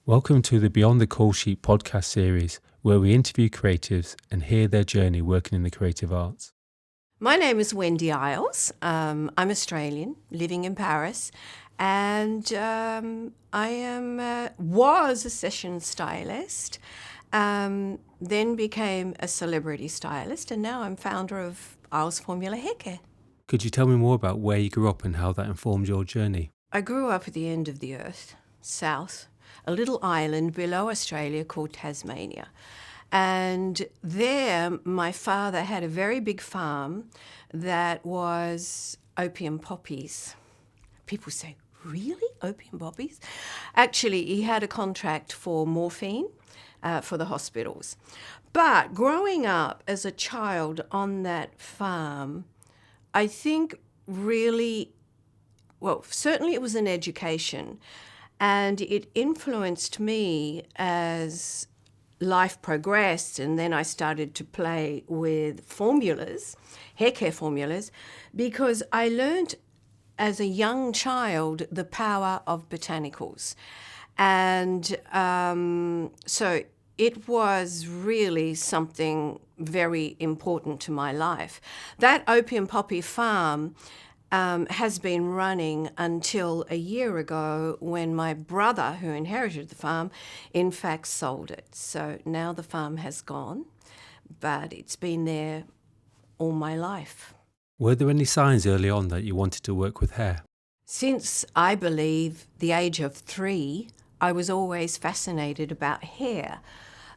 Welcome to the Beyond the Call Sheet podcast series, where we interview creatives and hear their journey working in the creative arts. My name is Wendy Iles. I'm Australian, living in Paris, and I was a session stylist, then became a celebrity stylist, and now I'm founder of Iles Formula Haircare. Could you tell me more about where you grew up and how that informed your journey? I grew up at the end of the earth, south, a little island below Australia called Tasmania. And there, my father had a very big farm that was opium poppies. People say, really? Opium poppies? Actually, he had a contract for morphine for the hospitals. But growing up as a child on that farm, I think really, well, certainly it was an education. And it influenced me as life progressed, and then I started to play with formulas, hair care formulas, because I learned as a young child the power of botanicals. And so it was really something very important to my life. That opium poppy farm has been running until a year ago when my brother, who inherited the farm, in fact sold it. So now the farm has gone, but it's been there all my life. Were there any signs early on that you wanted to work with hair? Since, I believe, the age of 3, I was always fascinated about hair.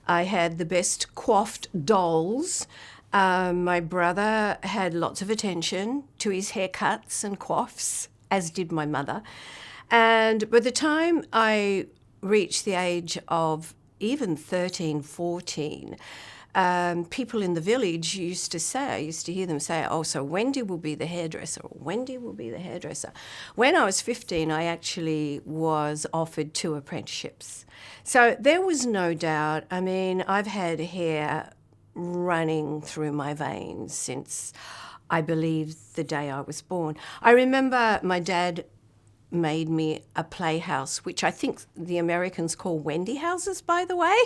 I had the best coiffed dolls. My brother had lots of attention to his haircuts and coiffs, as did my mother. And by the time I reached the age of even 13, 14, people in the village used to hear them say, oh, so Wendy will be the hairdresser, or Wendy will be the hairdresser. When I was 15, I actually was offered 2 apprenticeships. So there was no doubt. I mean, I've had hair running through my veins since, I believe, the day I was born. I remember my dad made me a playhouse, which I think the Americans call Wendy houses, by the way.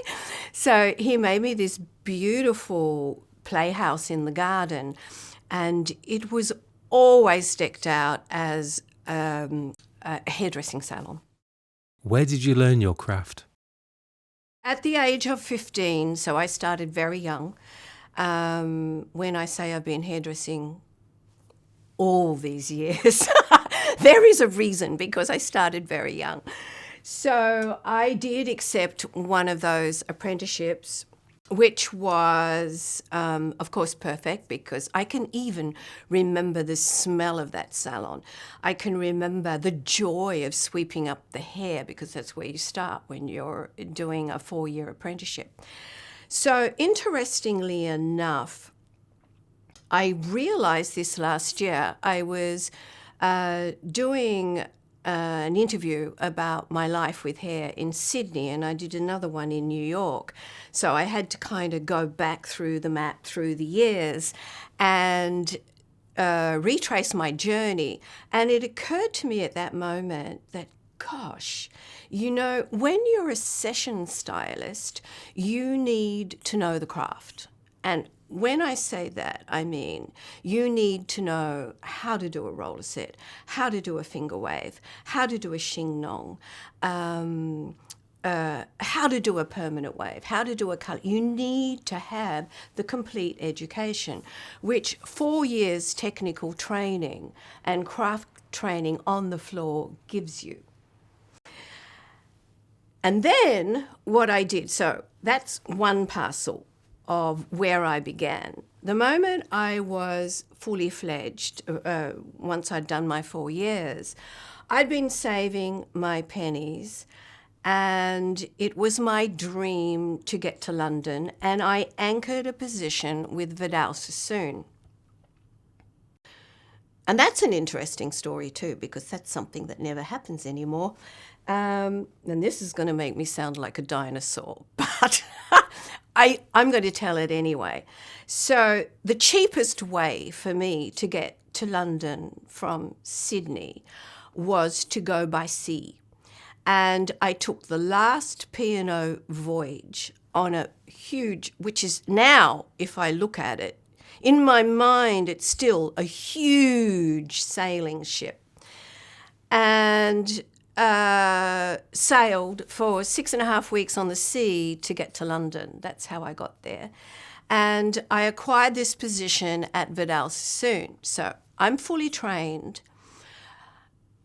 So he made me this beautiful playhouse in the garden, and it was always decked out as a hairdressing salon. Where did you learn your craft? At the age of 15, so I started very young. When I say I've been hairdressing all these years, there is a reason, because I started very young. So I did accept one of those apprenticeships, which was, of course, perfect, because I can even remember the smell of that salon. I can remember the joy of sweeping up the hair, because that's where you start when you're doing a 4-year apprenticeship. So interestingly enough, I realized this last year. I was doing an interview about my life with hair in Sydney, and I did another one in New York. So I had to kind of go back through the map through the years and retrace my journey. And it occurred to me at that moment that, gosh, you know, when you're a session stylist, you need to know the craft. And when I say that, I mean you need to know how to do a roller set, how to do a finger wave, how to do a shing nong, how to do a permanent wave, how to do a colour. You need to have the complete education, which 4 years technical training and craft training on the floor gives you. And then what I did, so that's one parcel of where I began. The moment I was fully fledged, once I'd done my 4 years, I'd been saving my pennies, and it was my dream to get to London, and I anchored a position with Vidal Sassoon. And that's an interesting story too, because that's something that never happens anymore. And this is going to make me sound like a dinosaur, but I'm going to tell it anyway. So the cheapest way for me to get to London from Sydney was to go by sea. And I took the last P&O voyage on a huge, which is now, if I look at it, in my mind, it's still a huge sailing ship. And sailed for 6.5 weeks on the sea to get to London. That's how I got there. And I acquired this position at Vidal Sassoon. So I'm fully trained.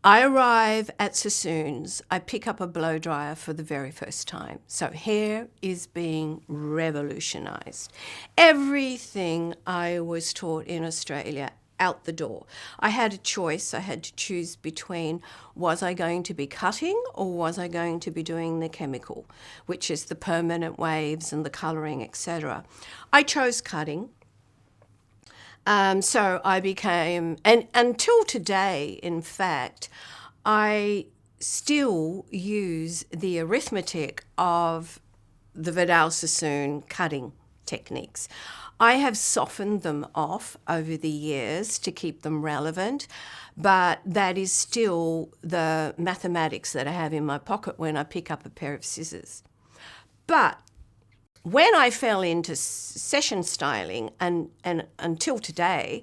I arrive at Sassoon's. I pick up a blow dryer for the very first time. So hair is being revolutionised. Everything I was taught in Australia, out the door. I had a choice. I had to choose between, was I going to be cutting or was I going to be doing the chemical, which is the permanent waves and the colouring, etc. I chose cutting. So I became, and until today, in fact, I still use the arithmetic of the Vidal Sassoon cutting techniques. I have softened them off over the years to keep them relevant, but that is still the mathematics that I have in my pocket when I pick up a pair of scissors. But when I fell into session styling and until today,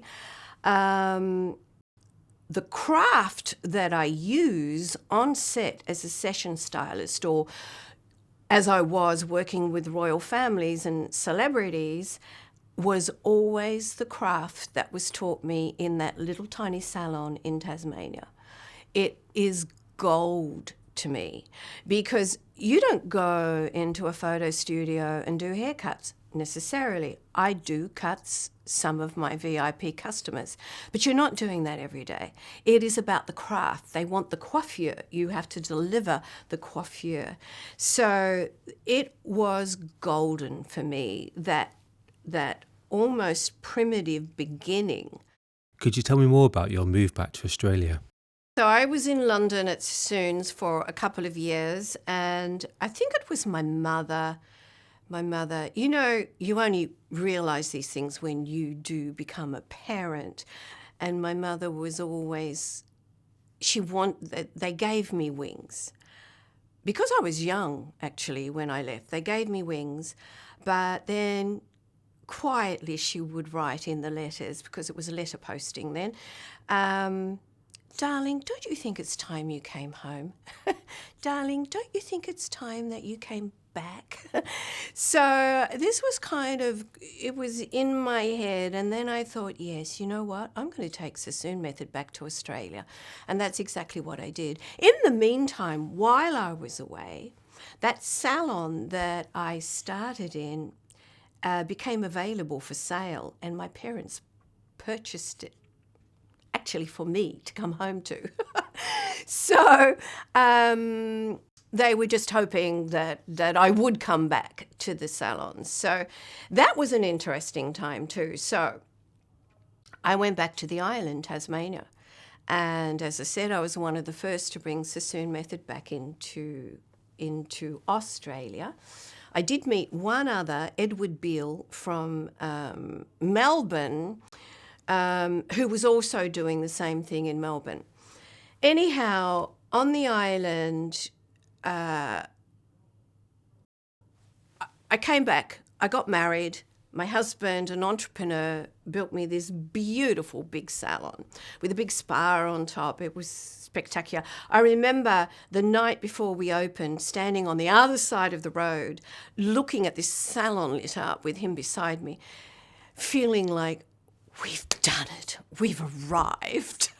the craft that I use on set as a session stylist, or as I was working with royal families and celebrities, was always the craft that was taught me in that little tiny salon in Tasmania. It is gold to me because you don't go into a photo studio and do haircuts necessarily. I do cuts some of my VIP customers, but you're not doing that every day. It is about the craft. They want the coiffure. You have to deliver the coiffure. So it was golden for me, that almost primitive beginning. Could you tell me more about your move back to Australia? So I was in London at Sassoon's for a couple of years, and I think it was my mother, you know, you only realise these things when you do become a parent. And my mother was always, they gave me wings. Because I was young, actually, when I left, they gave me wings, but then quietly she would write in the letters, because it was letter posting then, darling, don't you think it's time you came home? Darling, don't you think it's time that you came back? So this was it was in my head, and then I thought, yes, you know what? I'm going to take Sassoon Method back to Australia. And that's exactly what I did. In the meantime, while I was away, that salon that I started in became available for sale, and my parents purchased it actually for me to come home to. So they were just hoping that I would come back to the salon. So that was an interesting time too. So I went back to the island, Tasmania. And as I said, I was one of the first to bring Sassoon Method back into Australia. I did meet one other, Edward Beale from Melbourne, who was also doing the same thing in Melbourne. Anyhow, on the island, I came back. I got married. My husband, an entrepreneur, built me this beautiful big salon with a big spa on top. It was spectacular. I remember the night before we opened, standing on the other side of the road, looking at this salon lit up with him beside me, feeling like, we've done it. We've arrived.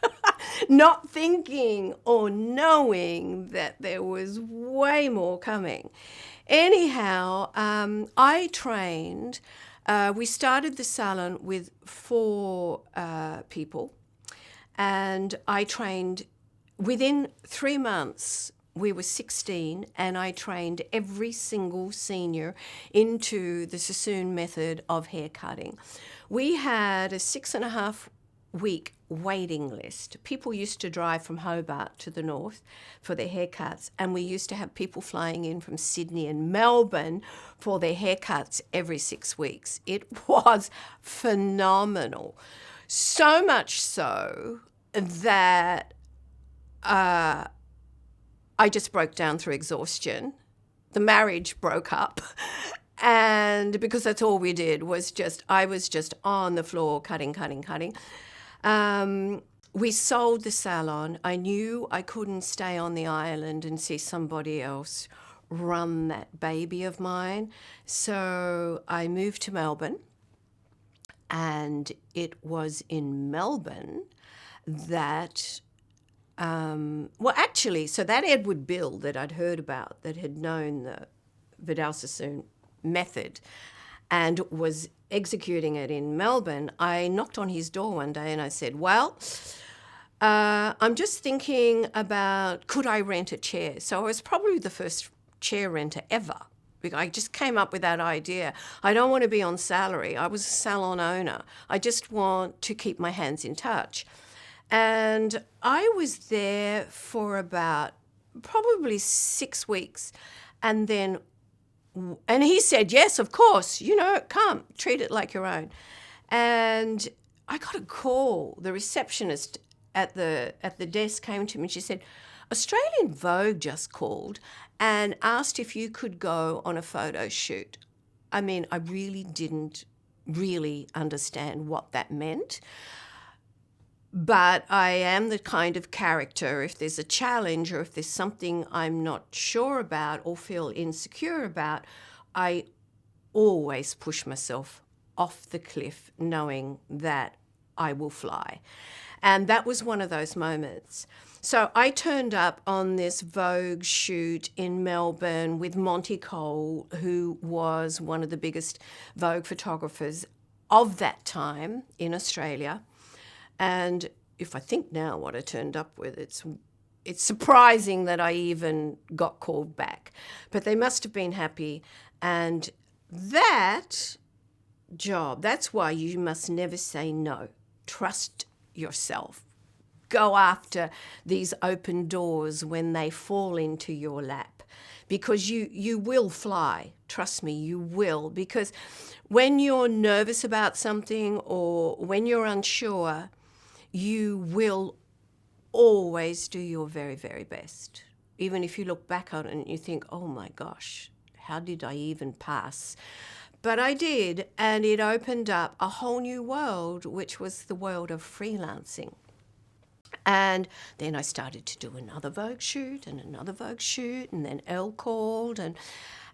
Not thinking or knowing that there was way more coming. Anyhow, I trained. We started the salon with 4 people, and I trained within 3 months. We were 16, and I trained every single senior into the Sassoon method of hair cutting. We had a 6.5-week waiting list. People used to drive from Hobart to the north for their haircuts, and we used to have people flying in from Sydney and Melbourne for their haircuts every 6 weeks. It was phenomenal. So much so that I just broke down through exhaustion. The marriage broke up. And because that's all we did I was just on the floor cutting. We sold the salon. I knew I couldn't stay on the island and see somebody else run that baby of mine. So I moved to Melbourne, and it was in Melbourne that, so that Edward Bill that I'd heard about, that had known the Vidal Sassoon method and was executing it in Melbourne, I knocked on his door one day and I said, well, I'm just thinking about, could I rent a chair? So I was probably the first chair renter ever. I just came up with that idea. I don't want to be on salary. I was a salon owner. I just want to keep my hands in touch. And I was there for about probably 6 weeks. And he said, yes, of course, come, treat it like your own. And I got a call. The receptionist at the desk came to me and she said, Australian Vogue just called and asked if you could go on a photo shoot. I mean, I really didn't really understand what that meant. But I am the kind of character, if there's a challenge or if there's something I'm not sure about or feel insecure about, I always push myself off the cliff knowing that I will fly. And that was one of those moments. So I turned up on this Vogue shoot in Melbourne with Monty Cole, who was one of the biggest Vogue photographers of that time in Australia. And if I think now what I turned up with, it's surprising that I even got called back. But they must have been happy. And that job, that's why you must never say no. Trust yourself. Go after these open doors when they fall into your lap, because you will fly. Trust me, you will. Because when you're nervous about something or when you're unsure, you will always do your very, very best. Even if you look back on it and you think, oh my gosh, how did I even pass? But I did, and it opened up a whole new world, which was the world of freelancing. And then I started to do another Vogue shoot and another Vogue shoot, and then Elle called, and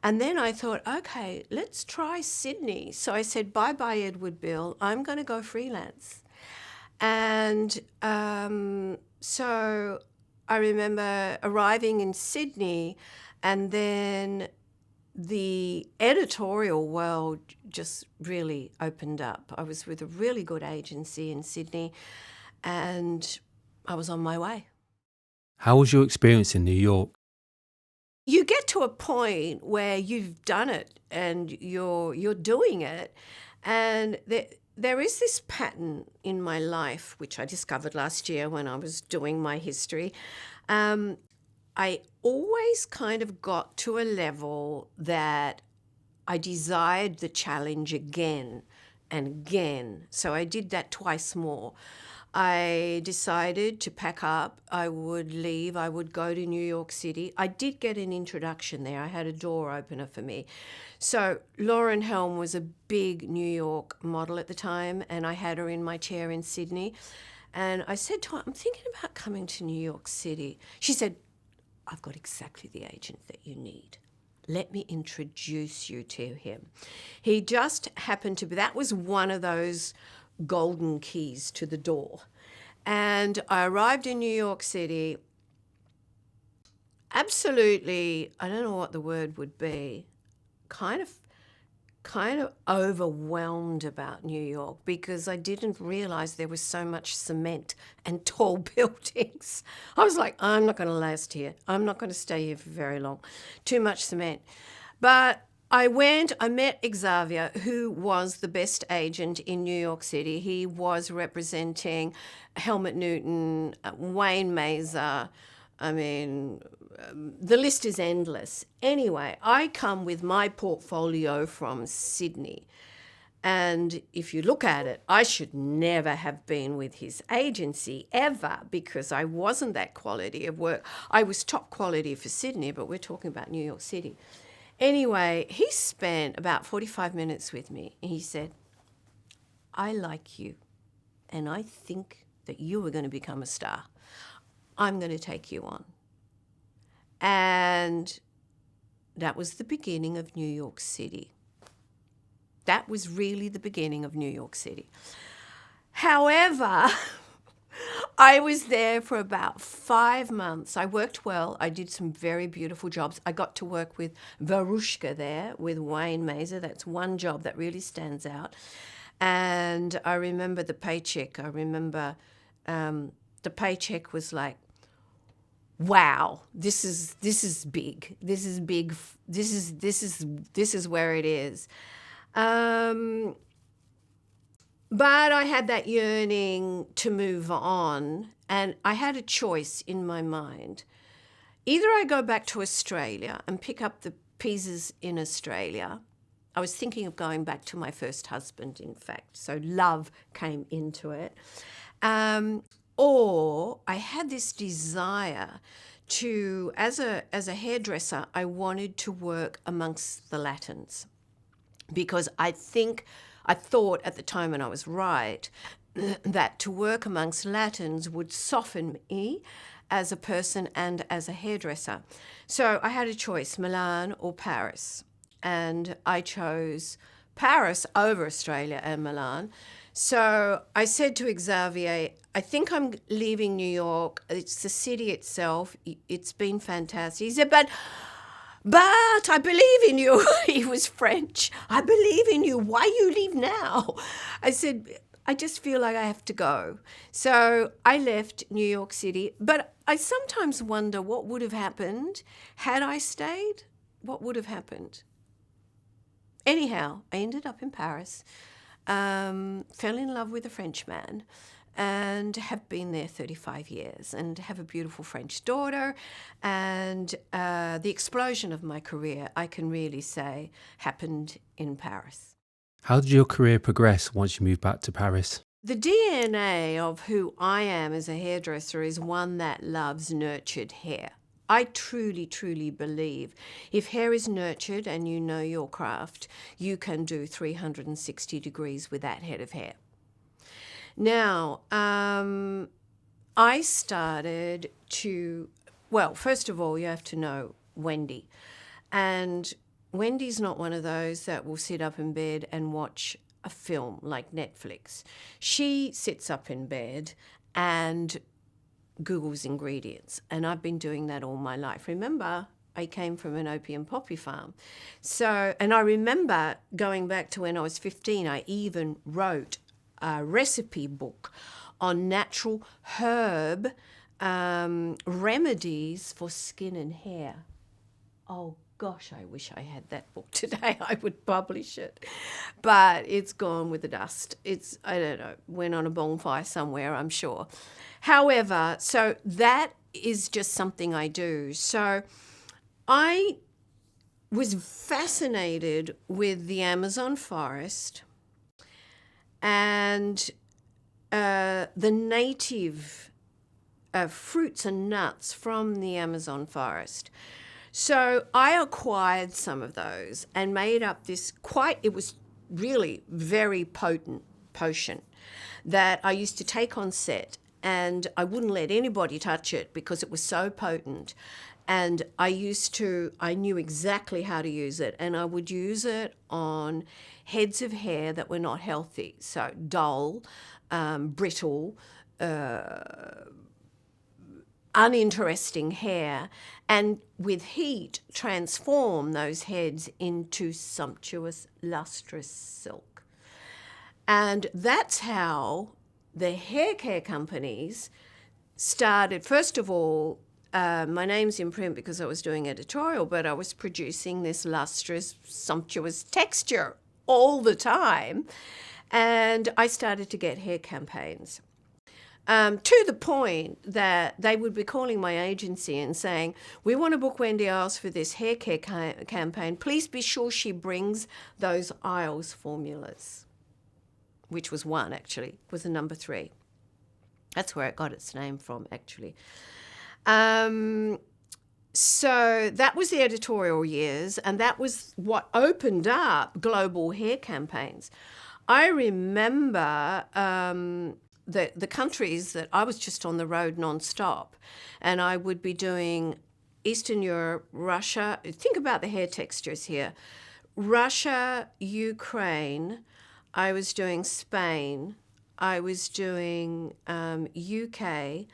then I thought, okay, let's try Sydney. So I said, bye-bye, Edward Bill, I'm going to go freelance. And so I remember arriving in Sydney, and then the editorial world just really opened up. I was with a really good agency in Sydney, and I was on my way. How was your experience in New York? You get to a point where you've done it and you're doing it, and there is this pattern in my life, which I discovered last year when I was doing my history. I always kind of got to a level that I desired the challenge again and again. So I did that twice more. I decided to pack up. I would leave. I would go to New York City. I did get an introduction there. I had a door opener for me. So Lauren Helm was a big New York model at the time, and I had her in my chair in Sydney. And I said to her, I'm thinking about coming to New York City. She said, I've got exactly the agent that you need. Let me introduce you to him. He just happened to be, that was one of those golden keys to the door. And I arrived in New York City, absolutely, I don't know what the word would be, kind of overwhelmed about New York, because I didn't realize there was so much cement and tall buildings. I was like, I'm not going to last here. I'm not going to stay here for very long. Too much cement. But I met Xavier, who was the best agent in New York City. He was representing Helmut Newton, Wayne Mazer. I mean, the list is endless. Anyway, I come with my portfolio from Sydney, And if you look at it, I should never have been with his agency ever, because I wasn't that quality of work. I was top quality for Sydney, but we're talking about New York City. Anyway, he spent about 45 minutes with me. And he said, I like you, and I think that you are going to become a star. I'm going to take you on. And that was the beginning of New York City. That was really the beginning of New York City. However, I was there for about 5 months. I worked well. I did some very beautiful jobs. I got to work with Varushka there, with Wayne Mazer. That's one job that really stands out. And I remember the paycheck. I remember the paycheck was like, wow, this is big. This is big. This is where it is. But I had that yearning to move on, and I had a choice in my mind. Either I go back to Australia and pick up the pieces in Australia. I was thinking of going back to my first husband, in fact, so love came into it. Or I had this desire to, as a hairdresser, I wanted to work amongst the Latins, because I thought at the time, and I was right, that to work amongst Latins would soften me as a person and as a hairdresser. So I had a choice, Milan or Paris. And I chose Paris over Australia and Milan. So I said to Xavier, I think I'm leaving New York. It's the city itself. It's been fantastic. He said, but I believe in you. He was French. I believe in you. Why you leave now? I said, I just feel like I have to go. So I left New York City. But I sometimes wonder what would have happened had I stayed. What would have happened? Anyhow, I ended up in Paris, fell in love with a Frenchman, and have been there 35 years and have a beautiful French daughter. And the explosion of my career, I can really say, happened in Paris. How did your career progress once you moved back to Paris? The DNA of who I am as a hairdresser is one that loves nurtured hair. I truly, truly believe if hair is nurtured and you know your craft, you can do 360 degrees with that head of hair. Now, I started to, well, first of all, you have to know Wendy. And Wendy's not one of those that will sit up in bed and watch a film like Netflix. She sits up in bed and Google's ingredients. And I've been doing that all my life. Remember, I came from an opium poppy farm. So, and I remember going back to when I was 15, I even wrote a recipe book on natural herb remedies for skin and hair. Oh gosh, I wish I had that book today. I would publish it. But it's gone with the dust. It's, I don't know, went on a bonfire somewhere, I'm sure. However, so that is just something I do. So I was fascinated with the Amazon forest and the native fruits and nuts from the Amazon forest. So I acquired some of those and made up this it was really very potent potion that I used to take on set, and I wouldn't let anybody touch it because it was so potent. And I knew exactly how to use it, and I would use it on heads of hair that were not healthy, so dull, brittle, uninteresting hair, and with heat transform those heads into sumptuous, lustrous silk. And that's how the hair care companies started. First of all, my name's in print because I was doing editorial, but I was producing this lustrous, sumptuous texture all the time. And I started to get hair campaigns. To the point that they would be calling my agency and saying, we want to book Wendy Iles for this hair care campaign. Please be sure she brings those Iles formulas. which was one actually, was the number 3. That's where it got its name from, actually. So that was the editorial years, and that was what opened up global hair campaigns. I remember the countries that I was just on the road nonstop, and I would be doing Eastern Europe, Russia. Think about the hair textures here. Russia, Ukraine, I was doing Spain, I was doing UK,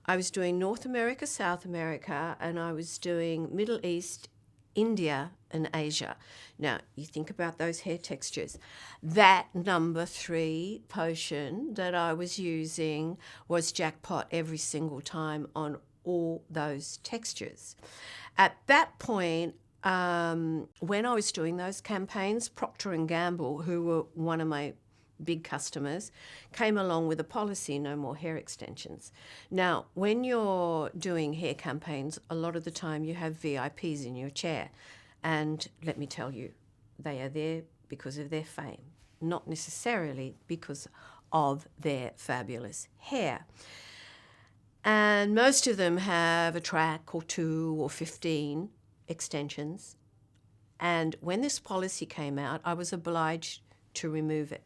I was doing North America, South America, and I was doing Middle East, India, and Asia. Now, you think about those hair textures. That number 3 potion that I was using was jackpot every single time on all those textures. At that point, when I was doing those campaigns, Procter & Gamble, who were one of my big customers, came along with a policy, no more hair extensions. Now, when you're doing hair campaigns, a lot of the time you have VIPs in your chair. And let me tell you, they are there because of their fame, not necessarily because of their fabulous hair. And most of them have a track or 2 or 15 extensions. And when this policy came out, I was obliged to remove it,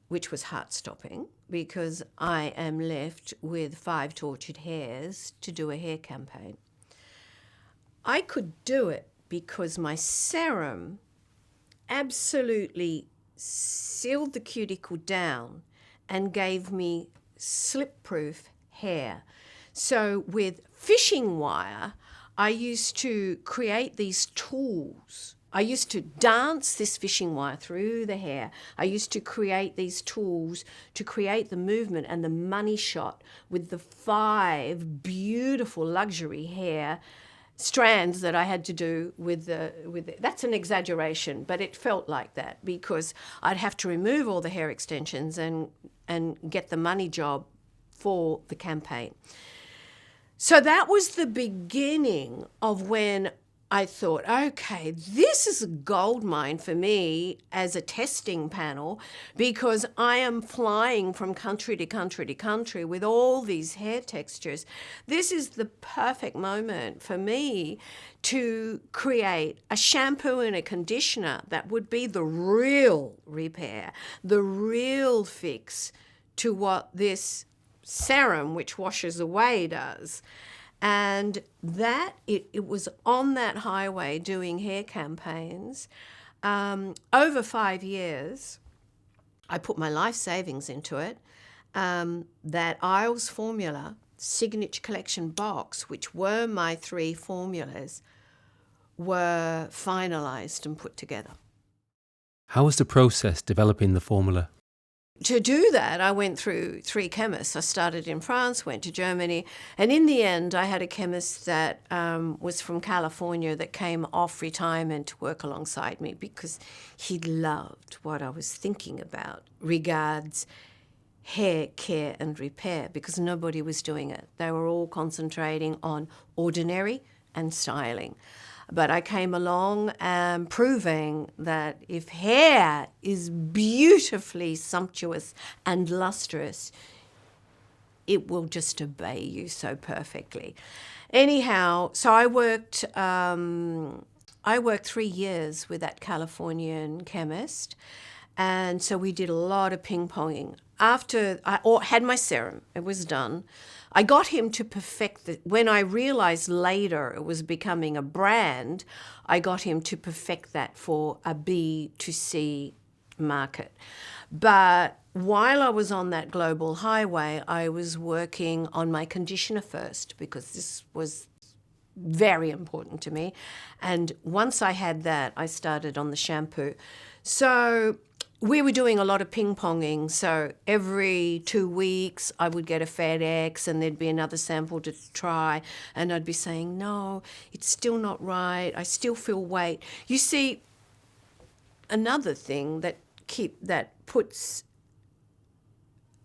which was heart-stopping because I am left with 5 tortured hairs to do a hair campaign. I could do it because my serum absolutely sealed the cuticle down and gave me slip-proof hair. So with fishing wire, I used to create these tools. I used to dance this fishing wire through the hair. I used to create these tools to create the movement and the money shot with the 5 beautiful luxury hair strands that I had to do with that's an exaggeration, but it felt like that because I'd have to remove all the hair extensions and get the money job for the campaign. So that was the beginning of when I thought, okay, this is a gold mine for me as a testing panel because I am flying from country to country to country with all these hair textures. This is the perfect moment for me to create a shampoo and a conditioner that would be the real repair, the real fix to what this serum, which washes away, does. And that it was on that highway doing hair campaigns. Over 5 years, I put my life savings into it. That Iles Formula Signature Collection box, which were my 3 formulas, were finalised and put together. How was the process developing the formula? To do that, I went through 3 chemists. I started in France, went to Germany, and in the end, I had a chemist that was from California that came off retirement to work alongside me because he loved what I was thinking about regards hair care and repair because nobody was doing it. They were all concentrating on ordinary and styling. But I came along proving that if hair is beautifully sumptuous and lustrous, it will just obey you so perfectly. Anyhow, so I worked 3 years with that Californian chemist, and so we did a lot of ping-ponging. After I had my serum, it was done. I got him to perfect when I realized later it was becoming a brand, I got him to perfect that for a B to C market. But while I was on that global highway, I was working on my conditioner first because this was very important to me. And once I had that, I started on the shampoo. So we were doing a lot of ping-ponging, so every 2 weeks I would get a FedEx and there'd be another sample to try, and I'd be saying, no, it's still not right, I still feel weight. You see, another thing that puts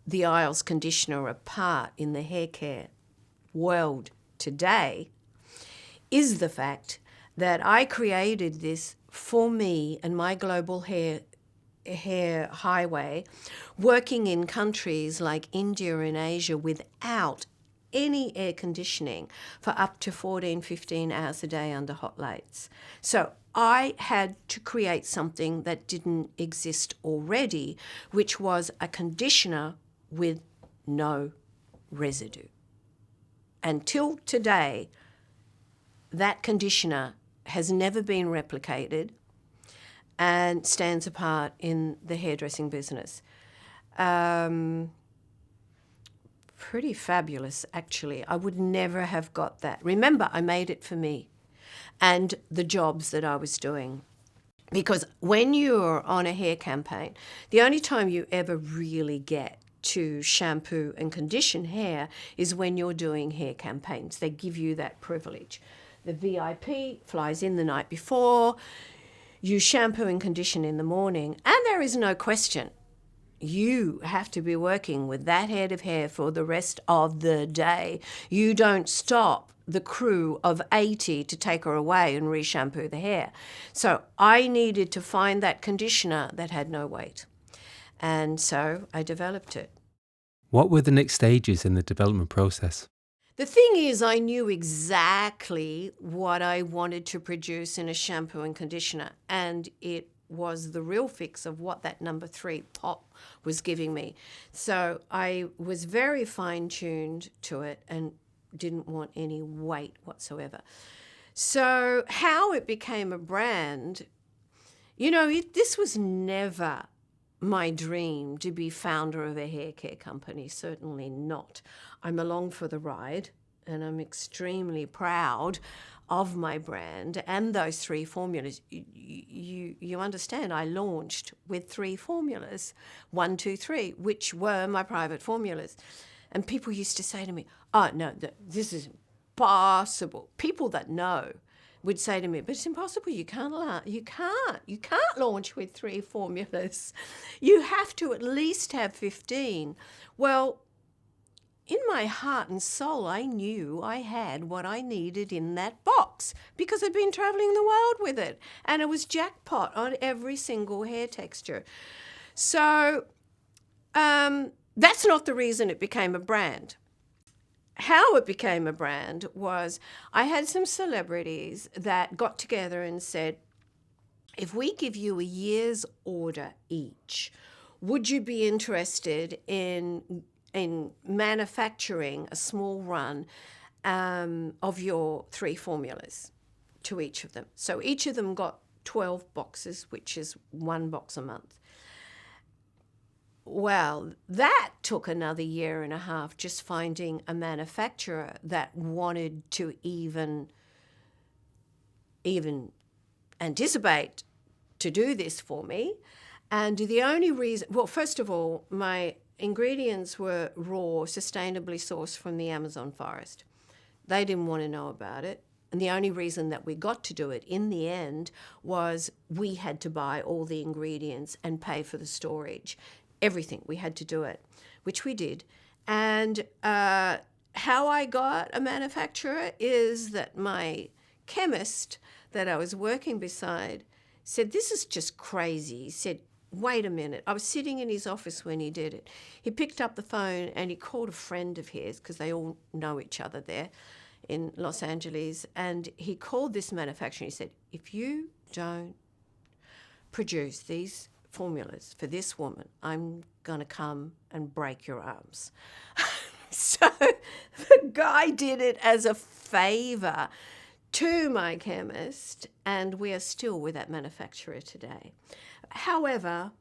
the Iles conditioner apart in the hair care world today is the fact that I created this for me and my global hair hair highway, working in countries like India and Asia without any air conditioning for up to 14, 15 hours a day under hot lights. So I had to create something that didn't exist already, which was a conditioner with no residue. Until today, that conditioner has never been replicated and stands apart in the hairdressing business. Pretty fabulous, actually. I would never have got that. Remember, I made it for me and the jobs that I was doing. Because when you're on a hair campaign, the only time you ever really get to shampoo and condition hair is when you're doing hair campaigns. They give you that privilege. The VIP flies in the night before, you shampoo and condition in the morning, and there is no question. You have to be working with that head of hair for the rest of the day. You don't stop the crew of 80 to take her away and re-shampoo the hair. So I needed to find that conditioner that had no weight. And so I developed it. What were the next stages in the development process? The thing is, I knew exactly what I wanted to produce in a shampoo and conditioner, and it was the real fix of what that number 3 pot was giving me. So I was very fine-tuned to it and didn't want any weight whatsoever. So how it became a brand, this was never my dream to be founder of a hair care company, certainly not. I'm along for the ride and I'm extremely proud of my brand and those 3 formulas. You understand, I launched with 3 formulas, 1, 2, 3, which were my private formulas. And people used to say to me, oh, no, this is impossible. People that know would say to me, but it's impossible. You can't launch with 3 formulas. You have to at least have 15. Well, in my heart and soul, I knew I had what I needed in that box because I'd been traveling the world with it. And it was jackpot on every single hair texture. So that's not the reason it became a brand. How it became a brand was I had some celebrities that got together and said, if we give you a year's order each, would you be interested in manufacturing a small run of your 3 formulas to each of them? So each of them got 12 boxes, which is 1 box a month. Well, that took another year and a half, just finding a manufacturer that wanted to even anticipate to do this for me. And the only reason, well, first of all, my ingredients were raw, sustainably sourced from the Amazon forest. They didn't want to know about it. And the only reason that we got to do it in the end was we had to buy all the ingredients and pay for the storage. Everything, we had to do it, which we did. And how I got a manufacturer is that my chemist that I was working beside said, this is just crazy. He said, wait a minute. I was sitting in his office when he did it. He picked up the phone and he called a friend of his because they all know each other there in Los Angeles. And he called this manufacturer and he said, if you don't produce these formulas for this woman, I'm going to come and break your arms. So the guy did it as a favor to my chemist, and we are still with that manufacturer today. However,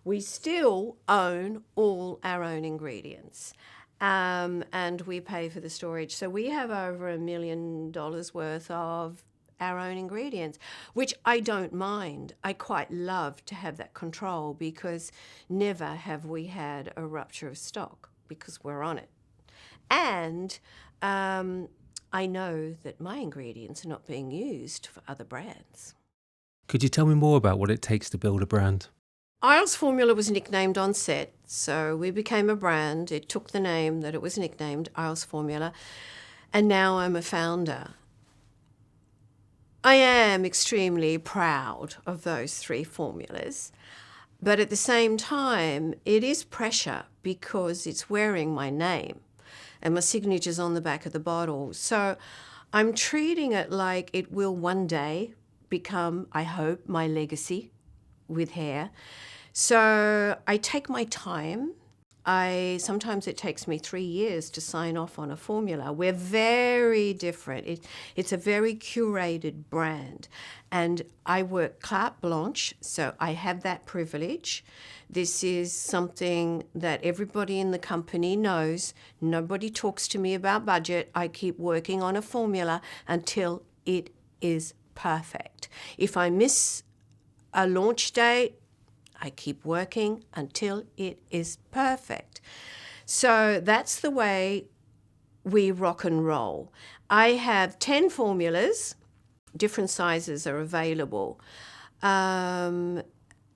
we still own all our own ingredients, and we pay for the storage. So we have over $1 million worth of our own ingredients, which I don't mind. I quite love to have that control because never have we had a rupture of stock because we're on it. And I know that my ingredients are not being used for other brands. Could you tell me more about what it takes to build a brand? Iles Formula was nicknamed on set, so we became a brand. It took the name that it was nicknamed, Iles Formula, and now I'm a founder. I am extremely proud of those 3 formulas. But at the same time, it is pressure because it's wearing my name and my signature's on the back of the bottle. So I'm treating it like it will one day become, I hope, my legacy with hair. So I take my time. Sometimes it takes me 3 years to sign off on a formula. We're very different. It's a very curated brand. And I work carte blanche, so I have that privilege. This is something that everybody in the company knows. Nobody talks to me about budget. I keep working on a formula until it is perfect. If I miss a launch date, I keep working until it is perfect. So that's the way we rock and roll. I have 10 formulas, different sizes are available. We're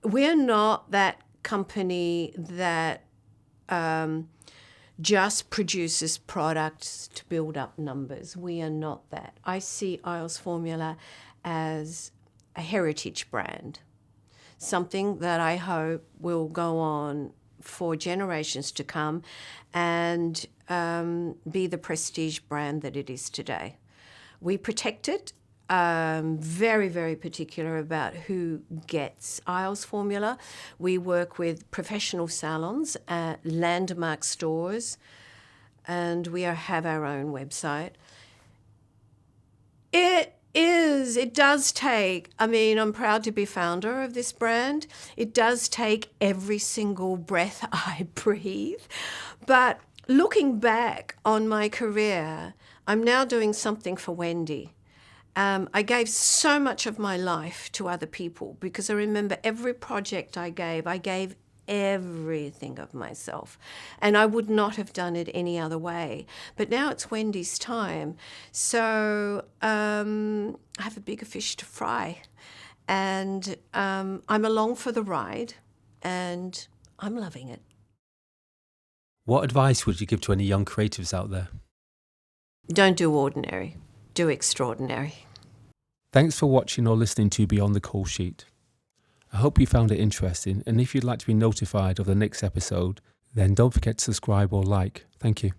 not that company that just produces products to build up numbers. We are not that. I see Iles Formula as a heritage brand, something that I hope will go on for generations to come and be the prestige brand that it is today. We protect it, very, very particular about who gets Iles Formula. We work with professional salons, landmark stores, and we have our own website. It does take, I'm proud to be founder of this brand. It does take every single breath I breathe. But looking back on my career, I'm now doing something for Wendy. I gave so much of my life to other people because I remember every project I gave everything of myself, and I would not have done it any other way. But now it's Wendy's time, so I have a bigger fish to fry, and I'm along for the ride, and I'm loving it. What advice would you give to any young creatives out there? Don't do ordinary, do extraordinary. Thanks for watching or listening to Beyond the Call Sheet. I hope you found it interesting, and if you'd like to be notified of the next episode, then don't forget to subscribe or like. Thank you.